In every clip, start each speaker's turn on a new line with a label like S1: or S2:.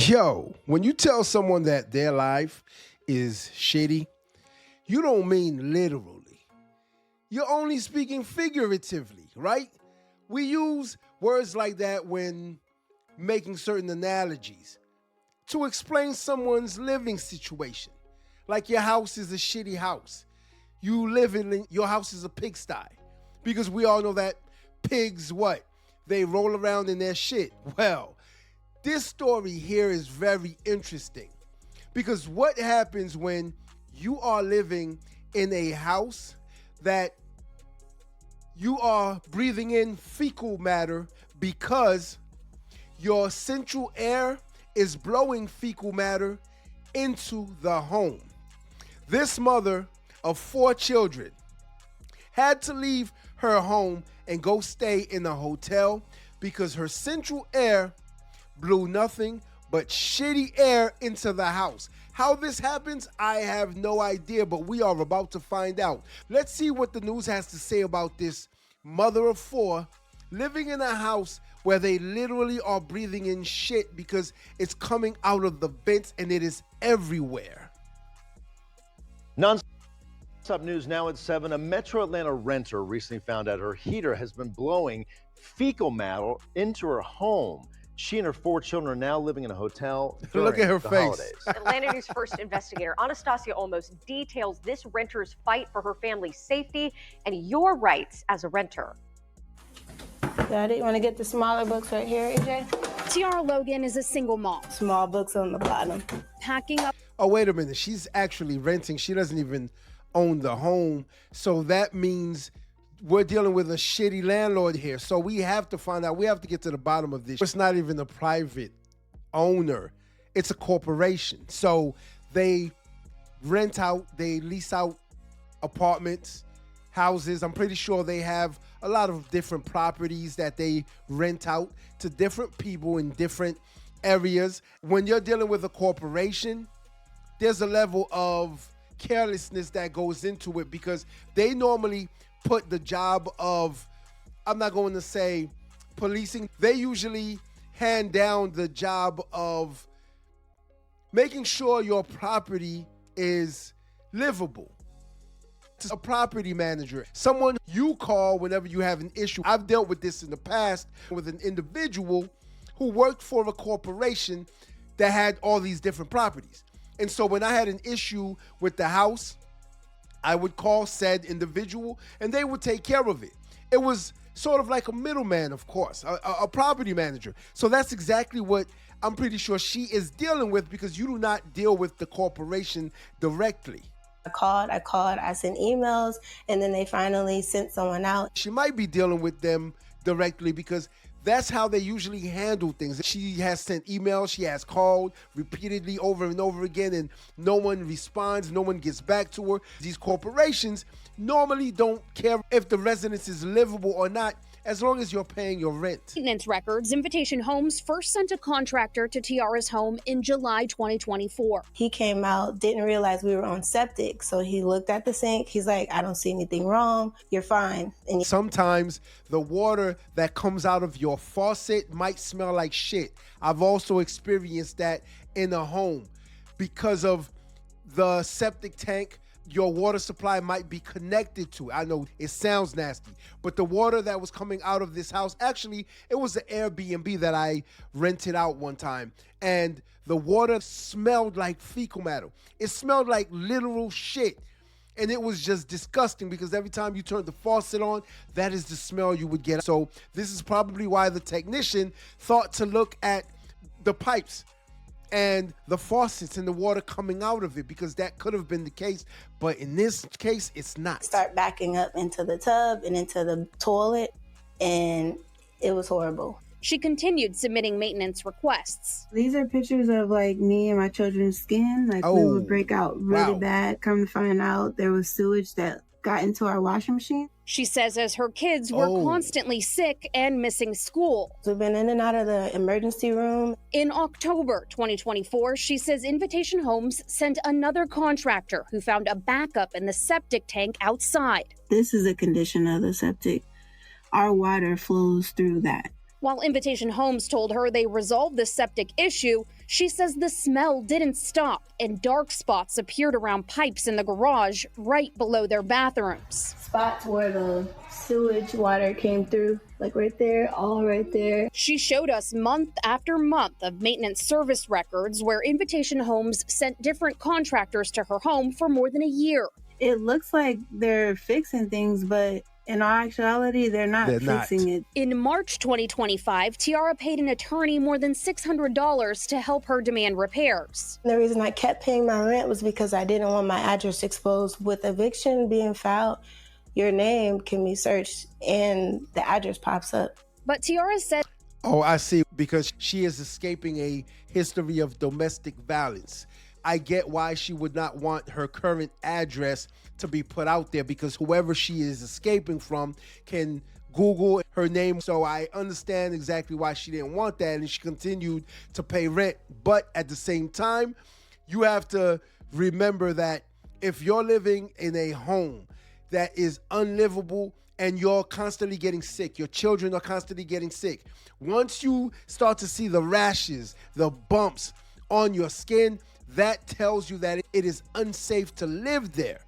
S1: Yo, when you tell someone that their life is shitty, you don't mean literally. You're only speaking figuratively, right? We use words like that when making certain analogies to explain someone's living situation. Like your house is a shitty house. You live in, your house is a pigsty. Because we all know that pigs, what? They roll around in their shit. Well, this story here is very interesting because what happens when you are living in a house that you are breathing in fecal matter because your central air is blowing fecal matter into the home. This mother of 4 children had to leave her home and go stay in a hotel because her central air blew nothing but shitty air into the house. How this happens, I have no idea, but we are about to find out. Let's see what the news has to say about this mother of 4 living in a house where they literally are breathing in shit because it's coming out of the vents and it is everywhere.
S2: Non-stop news now at 7. A Metro Atlanta renter recently found out her heater has been blowing fecal matter into her home. She and her 4 children are now living in a hotel during
S1: Look at her
S2: the
S1: face.
S2: holidays.
S3: Atlanta News first investigator 𝗦𝗲𝗍𝗍𝗍 details this renter's fight for her family's safety and your rights as a renter.
S4: Daddy, you want to get the smaller books right here, AJ?
S5: Tiara Logan is a single mom.
S4: Small books on the bottom.
S5: Packing up.
S1: Oh, wait a minute. She's actually renting. She doesn't even own the home. So that means we're dealing with a shitty landlord here. So we have to find out. We have to get to the bottom of this. It's not even a private owner. It's a corporation. So they rent out, they lease out apartments, houses. I'm pretty sure they have a lot of different properties that they rent out to different people in different areas. When you're dealing with a corporation, there's a level of carelessness that goes into it because they normally put the job of, I'm not going to say policing, they usually hand down the job of making sure your property is livable. A property manager, someone you call whenever you have an issue. I've dealt with this in the past with an individual who worked for a corporation that had all these different properties. And so when I had an issue with the house, I would call said individual and they would take care of it. It was sort of like a middleman, of course, a property manager. So that's exactly what I'm pretty sure she is dealing with because you do not deal with the corporation directly.
S4: I called, I sent emails, and then they finally sent someone out.
S1: She might be dealing with them directly because that's how they usually handle things. She has sent emails, she has called repeatedly over and over again, and no one responds, no one gets back to her. These corporations normally don't care if the residence is livable or not, as long as you're paying your rent.
S5: Maintenance records, Invitation Homes first sent a contractor to Tiara's home in July 2024.
S4: He came out, didn't realize we were on septic, so he looked at the sink. He's like, I don't see anything wrong. You're fine. And
S1: sometimes the water that comes out of your faucet might smell like shit. I've also experienced that in a home because of the septic tank. Your water supply might be connected to. I know it sounds nasty, but the water that was coming out of this house, actually, it was an Airbnb that I rented out one time, and the water smelled like fecal matter. It smelled like literal shit, and it was just disgusting because every time you turned the faucet on, that is the smell you would get. So this is probably why the technician thought to look at the pipes and the faucets and the water coming out of it because that could have been the case. But in this case, it's not.
S4: Start backing up into the tub and into the toilet, and it was horrible.
S5: She continued submitting maintenance requests.
S6: These are pictures of like me and my children's skin. Like we would break out really bad. Come to find out there was sewage that got into our washing machine.
S5: She says as her kids were constantly sick and missing school.
S4: We've been in and out of the emergency room.
S5: In October 2024, she says Invitation Homes sent another contractor who found a backup in the septic tank outside.
S6: This is a condition of the septic. Our water flows through that.
S5: While Invitation Homes told her they resolved the septic issue, she says the smell didn't stop and dark spots appeared around pipes in the garage right below their bathrooms.
S4: Spots where the sewage water came through, like right there, all right there.
S5: She showed us month after month of maintenance service records where Invitation Homes sent different contractors to her home for more than a year.
S6: It looks like they're fixing things, but in all actuality, they're not fixing it.
S5: In March 2025, Tiara paid an attorney more than $600 to help her demand repairs.
S4: The reason I kept paying my rent was because I didn't want my address exposed. With eviction being filed, your name can be searched and the address pops up.
S5: But Tiara said,
S1: "Oh, I see, because she is escaping a history of domestic violence. I get why she would not want her current address to be put out there, because whoever she is escaping from can Google her name. So I understand exactly why she didn't want that, and she continued to pay rent. But at the same time, you have to remember that if you're living in a home that is unlivable and you're constantly getting sick, your children are constantly getting sick, once you start to see the rashes, the bumps on your skin, that tells you that it is unsafe to live there.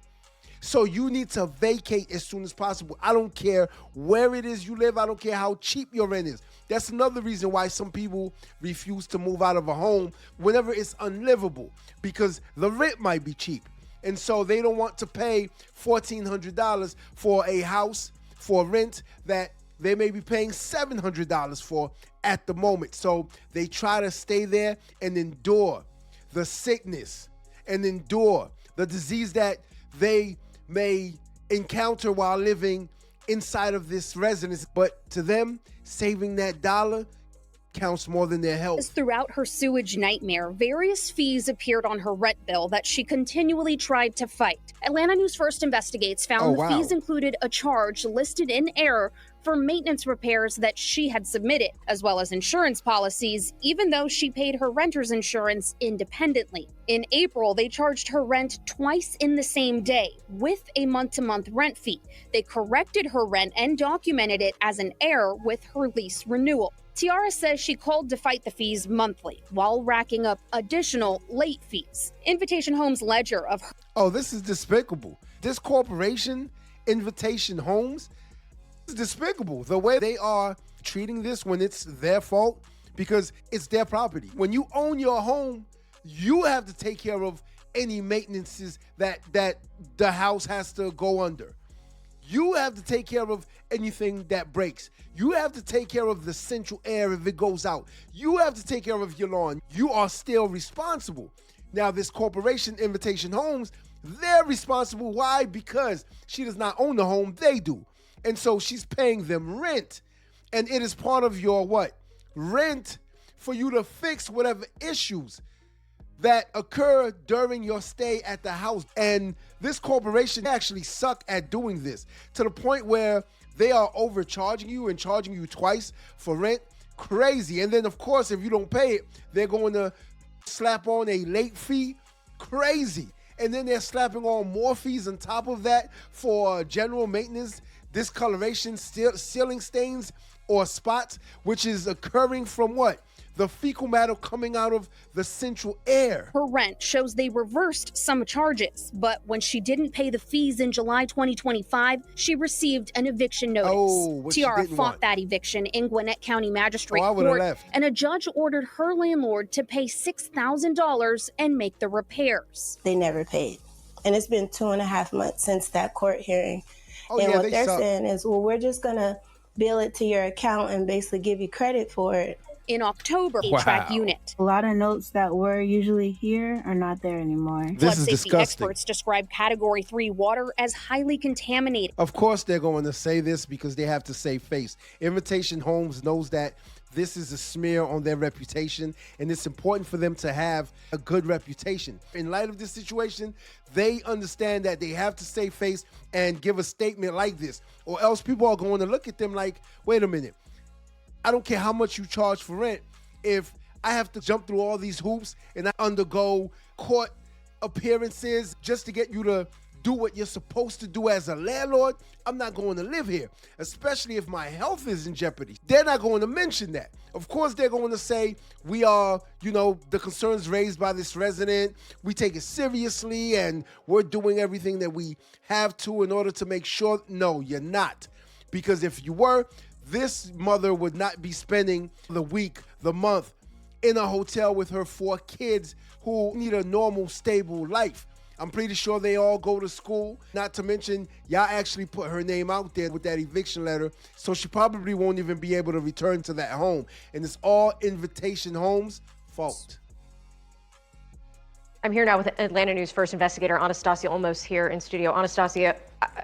S1: So you need to vacate as soon as possible. I don't care where it is you live. I don't care how cheap your rent is. That's another reason why some people refuse to move out of a home whenever it's unlivable, because the rent might be cheap. And so they don't want to pay $1,400 for a house for rent that they may be paying $700 for at the moment. So they try to stay there and endure the sickness and endure the disease that they may encounter while living inside of this residence. But to them, saving that dollar counts more than their health.
S5: Throughout her sewage nightmare, various fees appeared on her rent bill that she continually tried to fight. Atlanta News First Investigates found the fees included a charge listed in error for maintenance repairs that she had submitted, as well as insurance policies, even though she paid her renter's insurance independently. In April, they charged her rent twice in the same day with a month-to-month rent fee. They corrected her rent and documented it as an error with her lease renewal. Tiara says she called to fight the fees monthly while racking up additional late fees. Invitation Homes' ledger of her—
S1: Oh, this is despicable. This corporation, Invitation Homes, is despicable. The way they are treating this when it's their fault, because it's their property. When you own your home, you have to take care of any maintenances that the house has to go under. You have to take care of anything that breaks. You have to take care of the central air if it goes out. You have to take care of your lawn. You are still responsible. Now, this corporation, Invitation Homes, they're responsible. Why? Because she does not own the home, they do. And so she's paying them rent. And it is part of your what? Rent for you to fix whatever issues that occur during your stay at the house. And this corporation actually suck at doing this, to the point where they are overcharging you and charging you twice for rent. Crazy. And then, of course, if you don't pay it, they're going to slap on a late fee. Crazy. And then they're slapping on more fees on top of that for general maintenance, discoloration, ceiling stains, or spots, which is occurring from what? The fecal matter coming out of the central air.
S5: Her rent shows they reversed some charges, but when she didn't pay the fees in July 2025, she received an eviction notice. Tiara fought that eviction in Gwinnett County Magistrate Court, and a judge ordered her landlord to pay $6,000 and make the repairs.
S4: They never paid. And it's been 2.5 months since that court hearing. And what they're saying is, well, we're just going to bill it to your account and basically give you credit for it.
S5: In October, HVAC unit.
S6: A lot of notes that were usually here are not there anymore.
S1: This is disgusting.
S5: Experts describe Category 3 water as highly contaminated.
S1: Of course they're going to say this because they have to save face. Invitation Homes knows that this is a smear on their reputation, and it's important for them to have a good reputation. In light of this situation, they understand that they have to save face and give a statement like this, or else people are going to look at them like, wait a minute, I don't care how much you charge for rent. If I have to jump through all these hoops and I undergo court appearances just to get you to do what you're supposed to do as a landlord, I'm not going to live here, especially if my health is in jeopardy. They're not going to mention that. Of course, they're going to say, we are, the concerns raised by this resident, we take it seriously and we're doing everything that we have to in order to make sure. No, you're not. Because if you were, this mother would not be spending the week, the month in a hotel with her 4 kids who need a normal, stable life. I'm pretty sure they all go to school. Not to mention, y'all actually put her name out there with that eviction letter, so she probably won't even be able to return to that home. And it's all Invitation Homes' fault.
S3: I'm here now with Atlanta News First investigator Anastasia Olmos here in studio. Anastasia,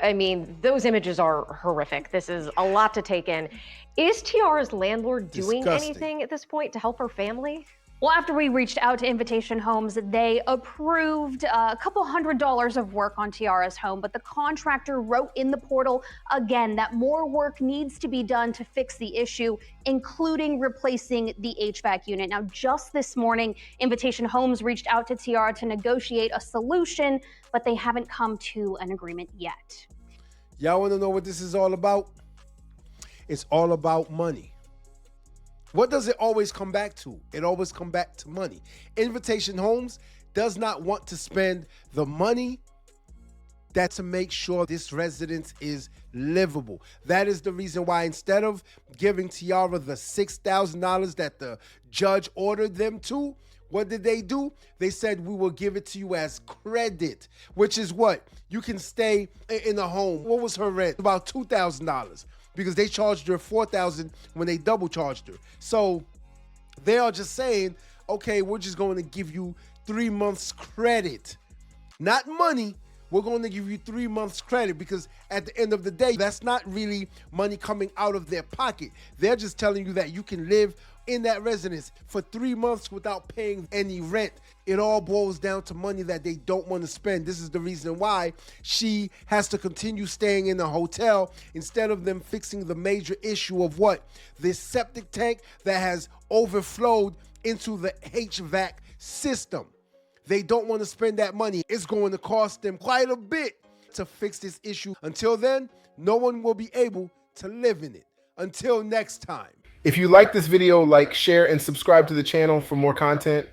S3: I mean, those images are horrific. This is a lot to take in. Is Tiara's landlord doing anything at this point to help her family?
S5: Well, after we reached out to Invitation Homes, they approved a couple $100 of work on Tiara's home, but the contractor wrote in the portal again that more work needs to be done to fix the issue, including replacing the HVAC unit. Now, just this morning, Invitation Homes reached out to Tiara to negotiate a solution, but they haven't come to an agreement yet.
S1: Y'all want to know what this is all about? It's all about money. What does it always come back to? It always come back to money. Invitation Homes does not want to spend the money that's to make sure this residence is livable. That is the reason why instead of giving Tiara the $6,000 that the judge ordered them to, what did they do? They said, we will give it to you as credit, which is what? You can stay in a home. What was her rent? About $2,000. Because they charged her $4,000 when they double charged her. So they are just saying, okay, we're just going to give you 3 months credit. Not money. We're going to give you 3 months credit because at the end of the day, that's not really money coming out of their pocket. They're just telling you that you can live in that residence for 3 months without paying any rent. It all boils down to money that they don't want to spend. This is the reason why she has to continue staying in the hotel instead of them fixing the major issue of what? This septic tank that has overflowed into the HVAC system. They don't want to spend that money. It's going to cost them quite a bit to fix this issue. Until then, no one will be able to live in it. Until next time.
S7: If you like this video, like, share, and subscribe to the channel for more content.